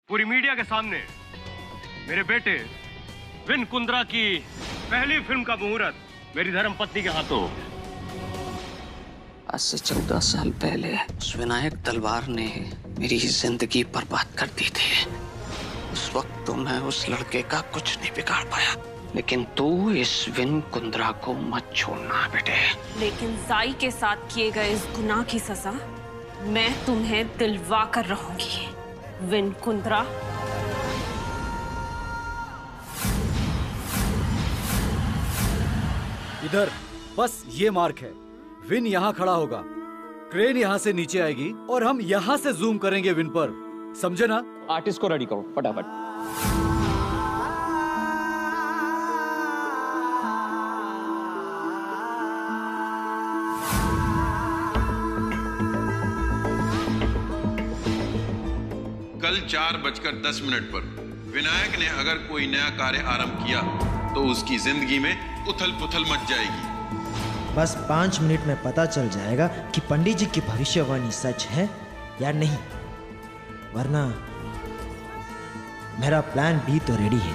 पूरी मीडिया के सामने मेरे बेटे विन कुंद्रा की पहली फिल्म का मुहूर्त मेरी धर्मपत्नी के हाथों। आज से 14 साल पहले उस विनायक तलवार ने मेरी जिंदगी बर्बाद कर दी थी। उस वक्त तो मैं उस लड़के का कुछ नहीं बिगाड़ पाया, लेकिन तू इस विन कुंद्रा को मत छोड़ना बेटे। लेकिन जाई के साथ किए गए इस गुनाह की सजा मैं तुम्हें दिलवा कर रहूंगी, विन कुंद्रा। इधर बस ये मार्क है। विन यहाँ खड़ा होगा, क्रेन यहाँ से नीचे आएगी और हम यहाँ से जूम करेंगे विन पर, समझे ना? आर्टिस्ट को रेडी करो फटाफट। कल 4:10 पर विनायक ने अगर कोई नया कार्य आरंभ किया तो उसकी जिंदगी में उथल पुथल मच जाएगी। बस 5 मिनट में पता चल जाएगा कि पंडित जी की भविष्यवाणी सच है या नहीं, वरना मेरा प्लान बी तो रेडी है।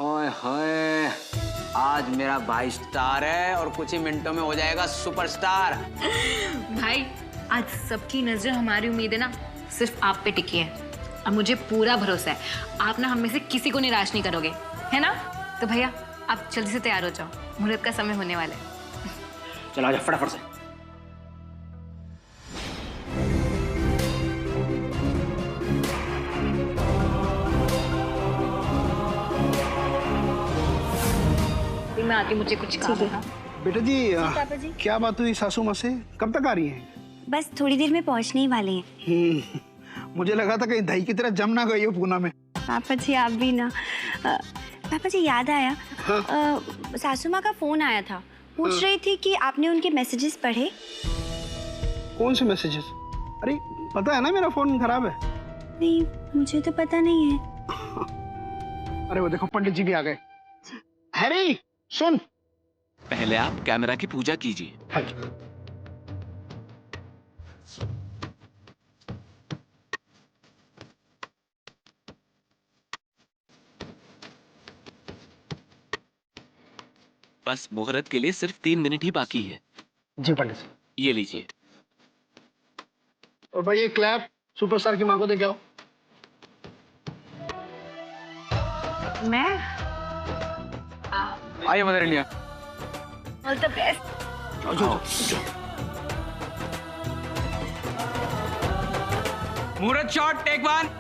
ओए होए, आज मेरा भाई स्टार है और कुछ ही मिनटों में हो जाएगा सुपरस्टार। भाई आज सबकी नजर हमारी उम्मीद है ना सिर्फ आप पे टिकी है, और मुझे पूरा भरोसा है आप ना हम में से किसी को निराश नहीं करोगे, है ना? तो भैया आप जल्दी से तैयार हो जाओ, मुहूर्त का समय होने वाला है। चलो आजा फटाफट से। मैं आती, मुझे कुछ काम है। बेटा जी, क्या बात हुई सासू माँ से? कब तक आ रही हैं? बस थोड़ी देर में पहुंचने ही वाले हैं। मुझे लगा था कहीं दही की तरह जम ना गई हो पूना में। पापा जी आप भी ना। पापा जी याद आया, सासू माँ का फोन आया था, पूछ रही थी कि आपने उनके मैसेजेस पढ़े। कौन से मैसेजेस? अरे पता है ना मेरा फोन खराब है। नहीं मुझे तो पता नहीं है। अरे वो देखो पंडित जी भी आ गए। हैरी सुन, पहले आप कैमरा की पूजा कीजिए। हाँ। बस मुहूर्त के लिए सिर्फ 3 मिनट ही बाकी है। जी पंडित जी। ये लीजिए। और भाई ये क्लैप सुपरस्टार की माँ को दे के आओ। मैं आइए mother India. All the best. मुहूर्त शॉट टेक 1।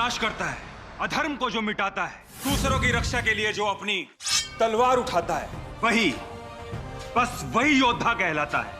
नाश करता है, अधर्म को जो मिटाता है, दूसरों की रक्षा के लिए जो अपनी तलवार उठाता है, वही, बस वही योद्धा कहलाता है।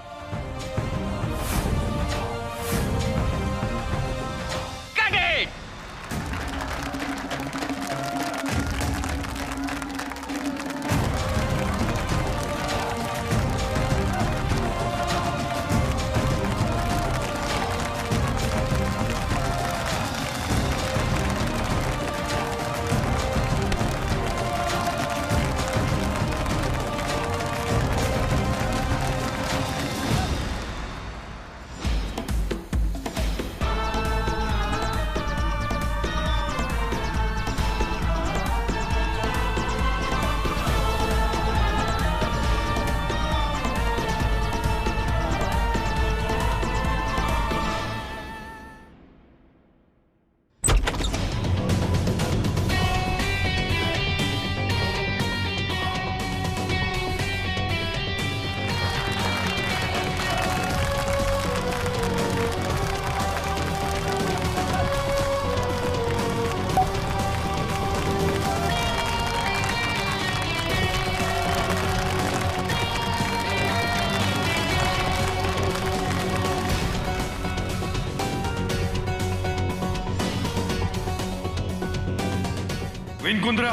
विन कुंद्रा,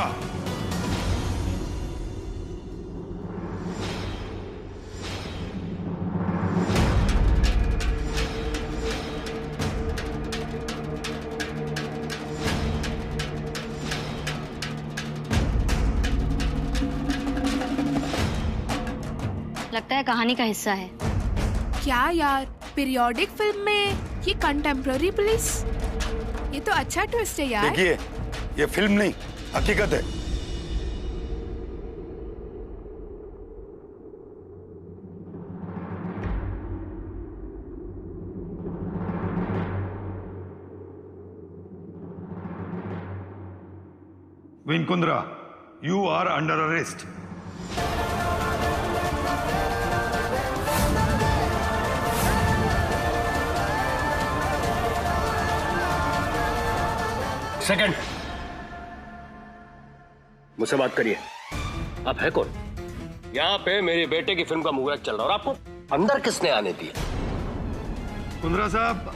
लगता है कहानी का हिस्सा है। क्या यार, पीरियोडिक फिल्म में ये कंटेम्प्ररी पुलिस, ये तो अच्छा ट्विस्ट है यार। देखिए, ये फिल्म नहीं, हकीकत है। विन Kundra, you are under arrest. Second, मुझसे बात करिए। आप है कौन? यहाँ पे मेरे बेटे की फिल्म का मुहूर्त चल रहा है और आपको अंदर किसने आने दिया? कुंद्रा साहब,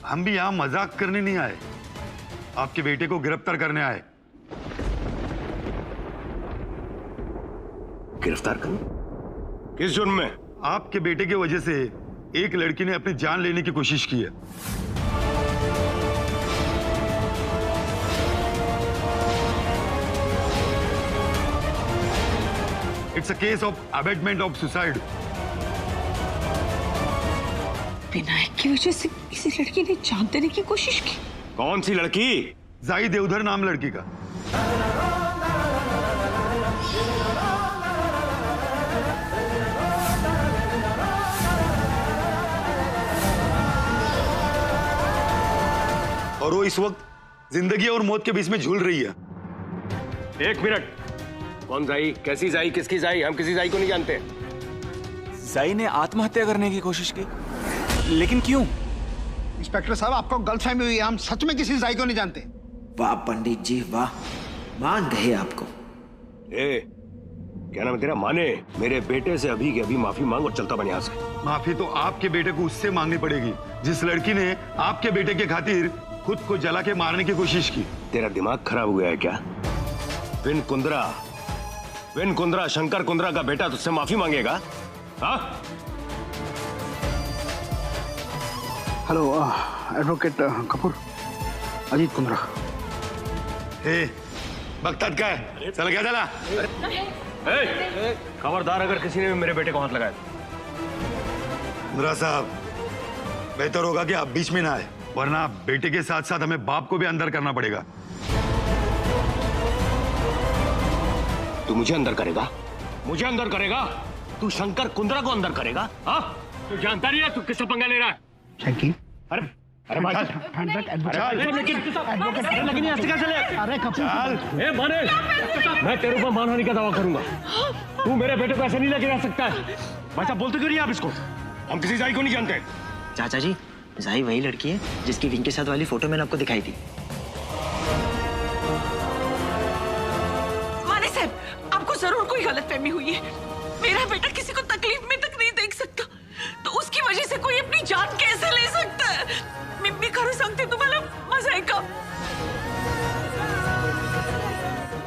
हम भी यहाँ मजाक करने नहीं आए, आपके बेटे को गिरफ्तार करने आए। गिरफ्तार करने? किस जुर्म में? आपके बेटे की वजह से एक लड़की ने अपनी जान लेने की कोशिश की है। It's a case of abetment of suicide. Vinayak की वजह से किसी लड़की ने जान देने की कोशिश की। कौन सी लड़की? जाई देवधर नाम लड़की का। और वो इस वक्त जिंदगी और मौत के बीच में झूल रही है। एक मिनट, कौन जाई? कैसी जाई? किसकी जाई? हम किसी जाई को नहीं जानते। जाई ने आत्महत्या करने की कोशिश की, लेकिन क्यों? इंस्पेक्टर साहब, आपको गलतफहमी हुई है, हम सच में किसी जाई को नहीं जानते। वाह पंडित जी वाह, मान गए आपको। क्या नाम है तेरा? माने, मेरे बेटे से अभी के अभी माफी मांग और चलता बन यहाँ से। माफी तो आपके बेटे को उससे मांगनी पड़ेगी जिस लड़की ने आपके बेटे के खातिर खुद को जला के मारने की कोशिश की। तेरा दिमाग खराब हुआ है क्या? विन कुंद्रा शंकर कुंद्रा का बेटा तुझसे माफी मांगेगा? हाँ? Hello, advocate Kapoor, Ajit Kundra. Baghdad का है, चल क्या चला? खबरदार अगर किसी ने मेरे बेटे को हाथ लगाया। कुंद्रा साहब, बेहतर होगा कि आप बीच में ना आए, वरना बेटे के साथ साथ हमें बाप को भी अंदर करना पड़ेगा। तू मुझे अंदर करेगा? मुझे अंदर करेगा? तू शंकर कुंद्रा को अंदर करेगा? हाँ? तू जानता नहीं है तू किससे पंगा ले रहा है? शंकी, अरे अरे भाई, मैं तेरे ऊपर मानहानि का दावा करूंगा। तू मेरे बेटे को ऐसे नहीं लेके जा सकता है। भाई साहब, बोलते क्यों नहीं आप इसको? हम किसी जाई को नहीं जानते। चाचा जी, जाई वही लड़की है जिसकी विन के साथ वाली फोटो मैंने आपको दिखाई थी। आपको जरूर कोई गलतफहमी हुई है। मेरा बेटा किसी को तकलीफ में तक नहीं देख सकता, तो उसकी वजह से कोई अपनी जान कैसे ले सकता है? मी खरं सांगते तुम्हाला मजा आहे का?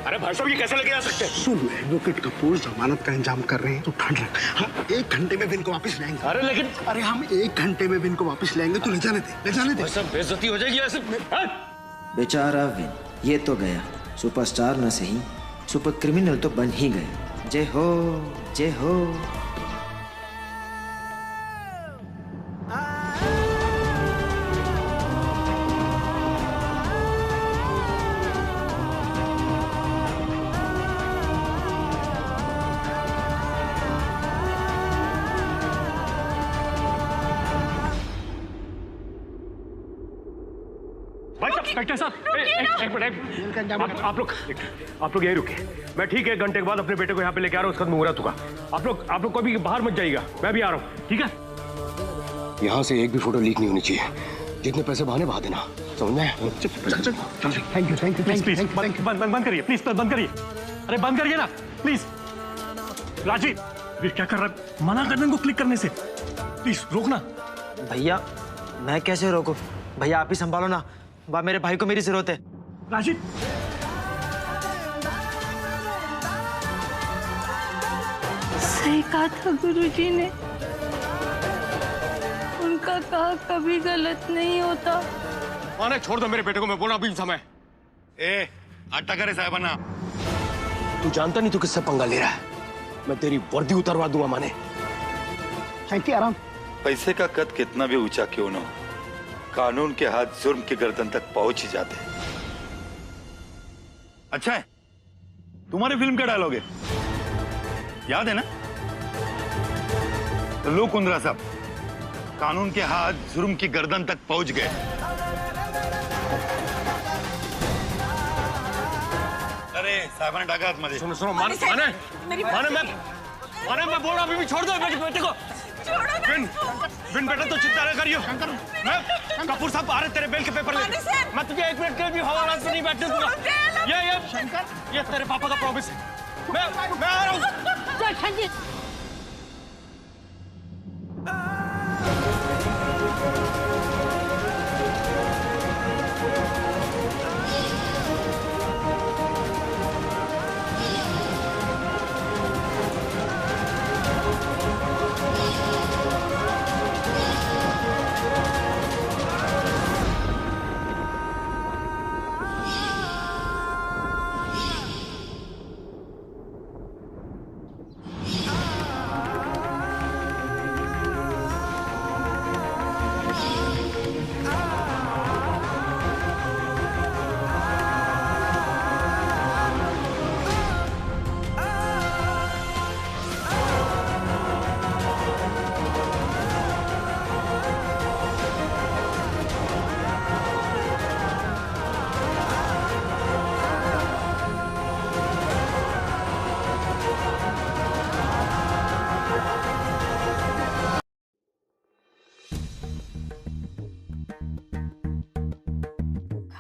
अरे भाई साहब, ये कैसे लेके आ सकते हैं? सुन, एडवोकेट कपूर जमानत का इंतजाम कर रहे हैं, तो ठंड रख। हाँ, 1 घंटे में विन को वापस लाएंगे। अरे लेकिन अरे हम 1 घंटे में विन को वापस लाएंगे, तो ले जाने दे। सब बेइज्जती हो जाएगी ऐसे। बेचारा विन, ये तो गया। सुपरस्टार न सही, सुपर क्रिमिनल तो बन ही गए। जय हो, जय हो। डॉक्टर साहब, एक मिनट, आप लोग यही रुके। मैं ठीक है 1 घंटे के बाद अपने बेटे को यहाँ पे लेके आ रहा हूँ, उसका मुहूर्त होगा। आप लोग कोई भी बाहर मत जाइएगा, मैं भी आ रहा हूँ, ठीक है? यहाँ से एक भी फोटो लीक नहीं होनी चाहिए। जितने पैसे बहाने बहा देना, समझ में? Thank you. बंद करिए प्लीज, बंद करिए। अरे बंद करिए ना प्लीज। राजीव, ये क्या कर रहा है? मना कर दे इनको क्लिक करने से, प्लीज रोकना। भैया मैं कैसे रोकूं? भैया आप ही संभालो ना, मेरे भाई को मेरी जरूरत है। राजीव, सही कहा था गुरुजी ने, उनका कहा कभी गलत नहीं होता। माने छोड़ दो मेरे बेटे को, मैं बोला अभी समय। अट्टा करे साहबाना। तू जानता नहीं तू किससे पंगा ले रहा है? मैं तेरी वर्दी उतरवा दूंगा माने। शांति, आराम। पैसे का कद कितना भी ऊंचा क्यों ना हो, कानून के हाथ जुर्म की गर्दन तक पहुंच ही जाते हैं। अच्छा है, तुम्हारी फिल्म का डायलॉग है, याद है ना? तो लो कुंद्रा साहब, कानून के हाथ जुर्म की गर्दन तक पहुंच गए। अरे साहबान डाका मध्ये। सुनो माने मैं बोल रहा, अभी भी छोड़ दो मेरे बेटे को। विन बेटा तो चिंता न करियो। मैं कपूर साहब आ रहे तेरे बेल के पेपर ले। मैं तुझे 1 मिनट के भी हवालात से नहीं बैठने दूंगा। ये तेरे पापा का प्रॉमिस है। मैं आ रहा हूँ।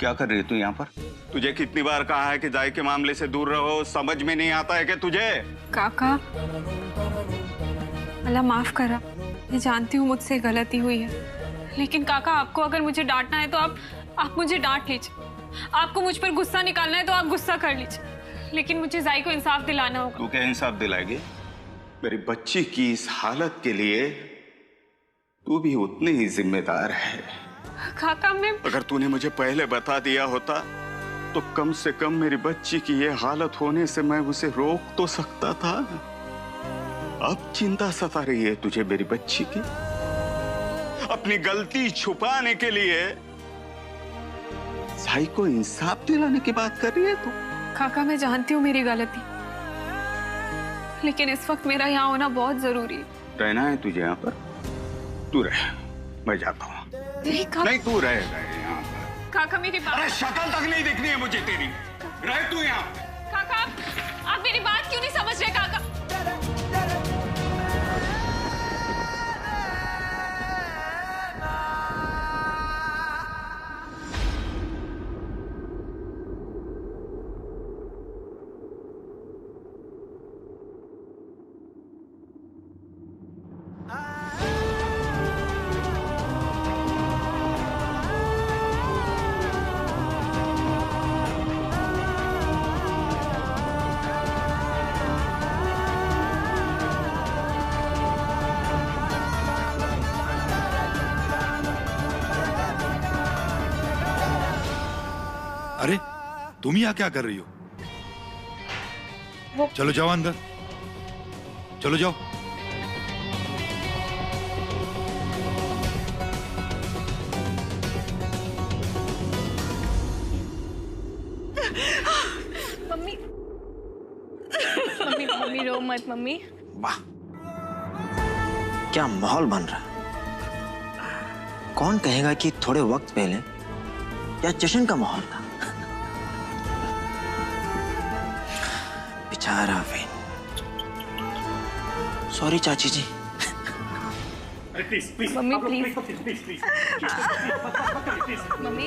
क्या कर रही है तू यहाँ पर? तुझे कितनी बार कहा है कि जाय के मामले से दूर रहो, समझ में नहीं आता है कि तुझे? काका, अल्लाह माफ करा, मैं जानती हूँ मुझसे गलती हुई है, लेकिन काका आपको अगर मुझे डांटना है तो आप मुझे डांट लीजिए। आपको मुझ पर गुस्सा निकालना है तो आप गुस्सा कर लीजिए, लेकिन मुझे जाय को इंसाफ दिलाना होगा। तू क्या इंसाफ दिलाएगी? मेरी बच्ची की इस हालत के लिए तू भी उतनी ही जिम्मेदार है। काका मैं अगर तूने मुझे पहले बता दिया होता तो कम से कम मेरी बच्ची की ये हालत होने से मैं उसे रोक तो सकता था। अब चिंता सता रही है तुझे मेरी बच्ची की। अपनी गलती छुपाने के लिए साई को इंसाफ दिलाने की बात कर रही है तू। काका मैं जानती हूँ मेरी गलती, लेकिन इस वक्त मेरा यहाँ होना बहुत जरूरी है। रहना है तुझे यहाँ पर? तू रह, मैं जाता हूँ। नहीं तू रहेगा यहाँ पर। काका मेरी बात। अरे शक्ल तक नहीं दिखनी है मुझे तेरी, रह तू यहाँ। काका आप मेरी बात क्यों नहीं समझ रहे? काका तुम यहाँ क्या कर रही हो? चलो जाओ अंदर, चलो जाओ। मम्मी मम्मी मम्मी रो मत मम्मी। वाह, क्या माहौल बन रहा है। कौन कहेगा कि थोड़े वक्त पहले क्या जश्न का माहौल था। बेचारा विन। सॉरी चाची जी। Please please mummy please mummy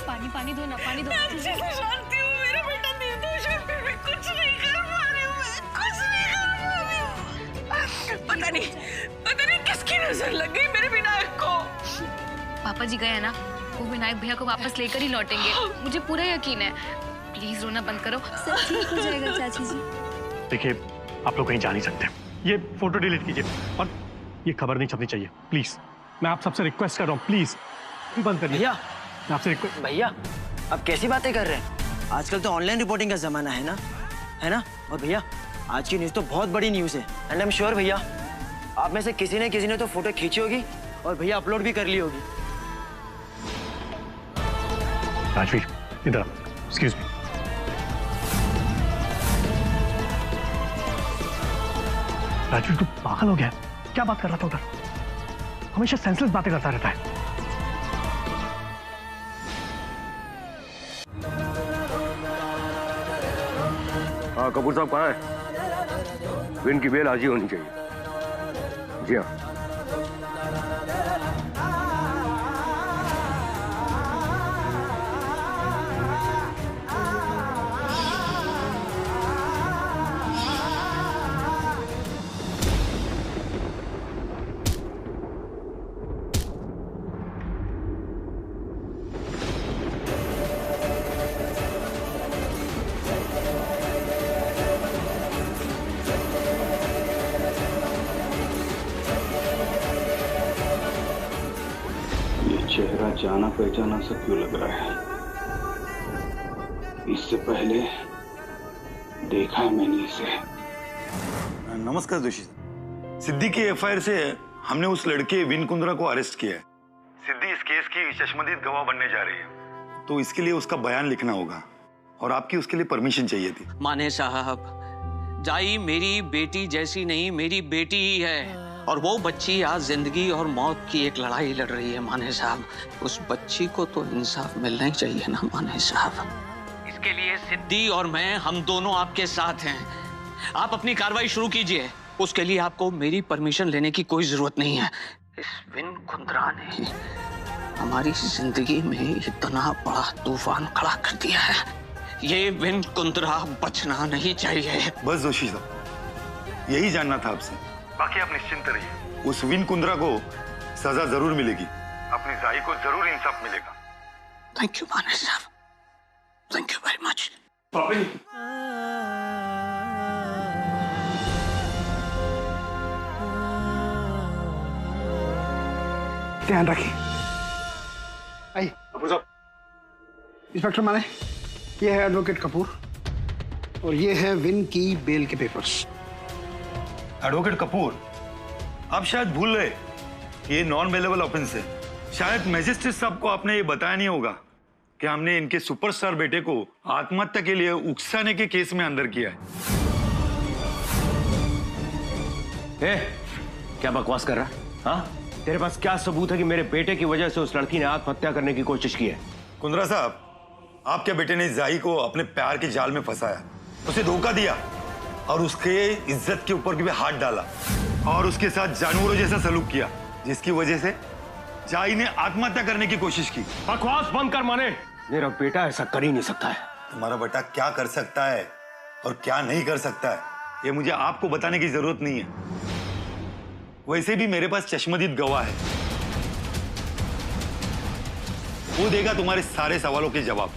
पानी पानी दो ना, पानी दो। मैं अच्छे से जानती हूँ मेरा बेटा निर्दोष है, फिर भी कुछ नहीं कर पा रही हूँ, मैं कुछ नहीं कर पा रही हूँ। पता नहीं किसकी नजर लग गई मेरे विनायक को। पापा जी गए हैं ना, वो विनायक भैया को वापस लेकर ही लौटेंगे, मुझे पूरा यकीन है। प्लीज रोना बंद करो। सब ठीक हो जाएगा चाची जी। देखिए, आप लोग कहीं जा नहीं सकते। ये फोटो डिलीट कीजिए और ये खबर नहीं छपनी चाहिए प्लीज। मैं आप सबसे रिक्वेस्ट कर रहा हूँ, प्लीज बंद करिए। भैया, मैं आपसे रिक्वेस्ट। भैया अब कैसी बातें कर रहे हैं? आजकल तो ऑनलाइन रिपोर्टिंग का जमाना है ना, है ना? और भैया आज की न्यूज़ तो बहुत बड़ी न्यूज़ है। एंड आई एम श्योर भैया आप में से किसी ने तो फोटो खींची होगी और भैया अपलोड भी कर ली होगी। राजवीर इधर, एक्सक्यूज मी। राजवीर तू पागल हो गया? क्या बात कर रहा था उधर? हमेशा सेंसलेस बातें करता रहता है। हाँ कपूर साहब कहाँ है? विन की बेल आज ही होनी चाहिए। जी हाँ। चेहरा जाना पहचाना सा क्यों लग रहा है? इससे पहले देखा है मैंने इसे। नमस्कार जोशी। सिद्धि की एफआईआर से हमने उस लड़के विन कुंद्रा को अरेस्ट किया है। सिद्धि इस केस की चश्मदीद गवाह बनने जा रही है, तो इसके लिए उसका बयान लिखना होगा और आपकी उसके लिए परमिशन चाहिए थी। माने साहब, जाई मेरी बेटी जैसी नहीं, मेरी बेटी ही है। और वो बच्ची आज जिंदगी और मौत की एक लड़ाई लड़ रही है माने साहब। उस बच्ची को तो इंसाफ मिलना ही चाहिए ना माने साहब। इसके लिए सिद्धि और मैं, हम दोनों आपके साथ हैं। आप अपनी कार्रवाई शुरू कीजिए। उसके लिए आपको मेरी परमिशन लेने की कोई जरूरत नहीं है। इस विन कुंद्रा ने हमारी जिंदगी में इतना बड़ा तूफान खड़ा कर दिया है। ये विन कुंद्रा बचना नहीं चाहिए। बस जोशी साहब, यही जानना था आपसे। बाकी आप निश्चिंत रहिए, उस विन कुंद्रा को सजा जरूर मिलेगी। अपनी जाई को जरूर इंसाफ मिलेगा। थैंक यू माने साहब, थैंक यू वेरी मच। ध्यान रखिए। आइए कपूर साहब। इंस्पेक्टर माने, ये है एडवोकेट कपूर और ये है विन की बेल के पेपर्स। एडवोकेट कपूर, आप शायद भूल रहे ये नॉन बेलेबल ऑफेंस है। शायद मैजिस्ट्रेट साहब को आपने ये बताया नहीं होगा कि हमने इनके सुपरस्टार बेटे को आत्महत्या के लिए उकसाने के केस में अंदर किया है। क्या बकवास कर रहा है? हाँ, तेरे पास क्या सबूत है कि मेरे बेटे की वजह से उस लड़की ने आत्महत्या करने की कोशिश की है? कुंद्रा साहब, आपके बेटे ने जाई को अपने प्यार के जाल में फंसाया, उसे धोखा दिया और उसके इज्जत के ऊपर भी हाथ डाला और उसके साथ जानवरों जैसा सलूक किया, जिसकी वजह से जाई ने आत्महत्या करने की कोशिश की। बकवास बंद कर माने, मेरा बेटा ऐसा कर ही नहीं सकता है। तुम्हारा बेटा क्या कर सकता है और क्या नहीं कर सकता है, ये मुझे आपको बताने की जरूरत नहीं है। वैसे भी मेरे पास चश्मदीद गवाह है, वो देगा तुम्हारे सारे सवालों के जवाब।